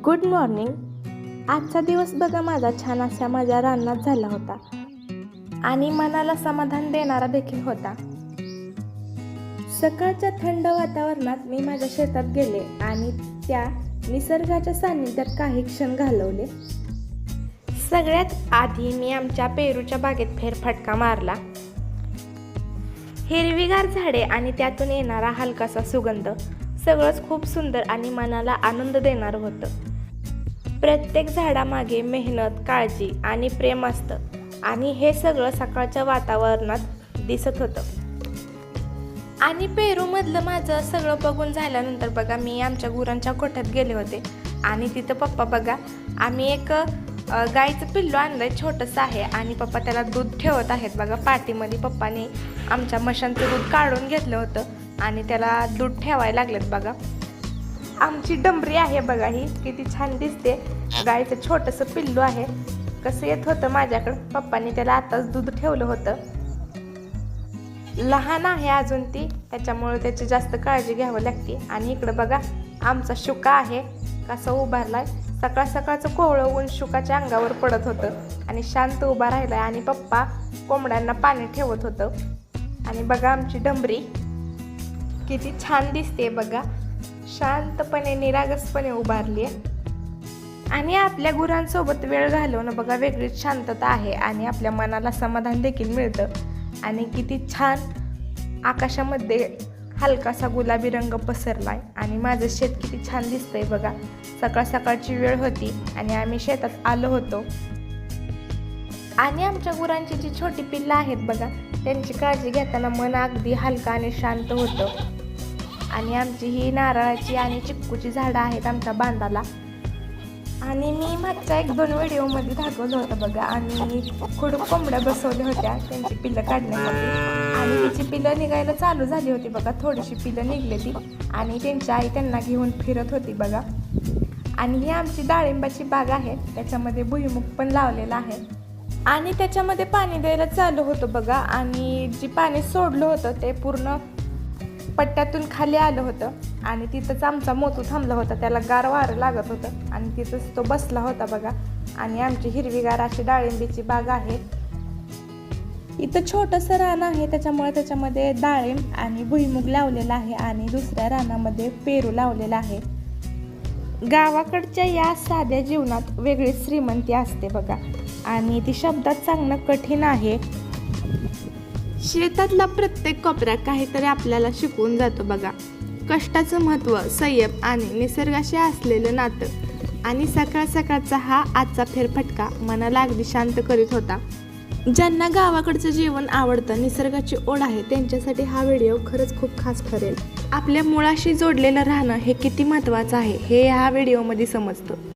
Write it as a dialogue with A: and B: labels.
A: Good morning. आजचा दिवस बघा माझा छान असा माझ्या रानात झाला होता आणि मनाला समाधान देणारा देखील होता। सकाळच्या थंड वातावरणात मी माझ्या शेतात गेले आणि त्या निसर्गाच्या सानिध्यात काही क्षण घालवले। सगळ्यात आधी मी आमच्या पेरूच्या बागेत फेरफटका मारला। हिरवीगार झाडे आणि त्यातून येणारा हलकासा सुगंध सगळंच खूप सुंदर आणि मनाला आनंद देणारं होतं। प्रत्येक झाडामागे मेहनत, काळजी आणि प्रेम असतं आणि हे सगळं सकाळच्या वातावरणात दिसत होतं। आणि पेरूमधलं माझं सगळं बघून झाल्यानंतर बघा मी आमच्या गुरांच्या गोठ्यात गेले होते आणि तिथं पप्पा बघा आम्ही एक गाईचं पिल्लू आणलंय, छोटंसं आहे आणि पप्पा त्याला दूध ठेवत आहेत बघा पाटीमध्ये। पप्पाने आमच्या म्हशांचं दूध काढून घेतलं होतं आणि त्याला दूध ठेवायला लागलेत बघा। आमची डंबरी आहे बघा, ही किती छान दिसते। गाईचं छोटंसं पिल्लू आहे, कसं येत होतं माझ्याकडं। पप्पाने त्याला आताच दूध ठेवलं होतं, लहान आहे अजून ती, त्याच्यामुळे त्याची जास्त काळजी घ्यावी लागते। आणि इकडं बघा आमचा शुका आहे कसा उभारलाय। सकाळ सकाळचं कोवळं ऊन शुकाच्या अंगावर पडत होतं आणि शांत उभा राहिलाय आणि पप्पा कोंबड्यांना पाणी ठेवत होतं। आणि बघा आमची डंबरी किती छान दिसते बघा, शांतपणे निरागसपणे उभारली आहे। आणि आपल्या गुरांसोबत वेळ घालवणं बघा वेगळीच शांतता आहे आणि आपल्या मनाला समाधान देखील मिळतं। आणि किती छान आकाशामध्ये हलकासा गुलाबी रंग पसरलाय आणि माझं शेत किती छान दिसतंय बघा। सकाळ सकाळची वेळ होती आणि आम्ही शेतात आलो होतो आणि आमच्या गुरांची जी छोटी पिल्लं आहेत बघा त्यांची काळजी घेताना मन अगदी हलका आणि शांत होतं। आणि आमची ही नारळाची आणि चिक्कूची झाडं आहेत आमच्या बांधाला। आणि मी मागच्या 1-2 व्हिडिओमध्ये दाखवलं होतं बघा, आणि खूप कोंबड्या बसवल्या होत्या त्यांची पिल्लं काढण्यासाठी आणि तिची पिल्लं निघायला चालू झाली होती बघा। थोडीशी पिल्लं निघली ती आणि त्यांची आई त्यांना घेऊन फिरत होती बघा। आणि ही आमची डाळिंबाची बाग आहे, त्याच्यामध्ये भुईमुग पण लावलेला आहे आणि त्याच्यामध्ये पाणी द्यायला चालू होतं बघा। आणि जी पाणी सोडलं होतं ते पूर्ण पट्ट्यातून खाली आलं होतं आणि तिथंच आमचा मोतू थांबला होता, त्याला गार वारं लागत होतं आणि तिथंच तो बसला होता बघा। आणि आमची हिरवीगार अशी डाळिंबीची बाग आहे। इथं छोटंसं रान आहे, त्याच्यामुळे त्याच्यामध्ये डाळिंब आणि भुईमुग लावलेला आहे आणि दुसऱ्या रानामध्ये पेरू लावलेला आहे। गावाकडच्या या साध्या जीवनात वेगळीच श्रीमंती असते बघा आणि ती शब्दात सांगणं कठीण आहे। शेतातला प्रत्येक कोपरा काहीतरी आपल्याला शिकवून जातो बघा। कष्टाचं महत्त्व, संयम आणि निसर्गाशी असलेलं नातं। आणि सकाळ सकाळचा हा आजचा फेरफटका मनाला अगदी शांत करीत होता। ज्यांना गावाकडचं जीवन आवडतं, निसर्गाची ओढ आहे, त्यांच्यासाठी हा व्हिडिओ खरंच खूप खास ठरेल। आपल्या मुळाशी जोडलेलं राहणं हे किती महत्त्वाचं आहे हे ह्या व्हिडिओमध्ये समजतं।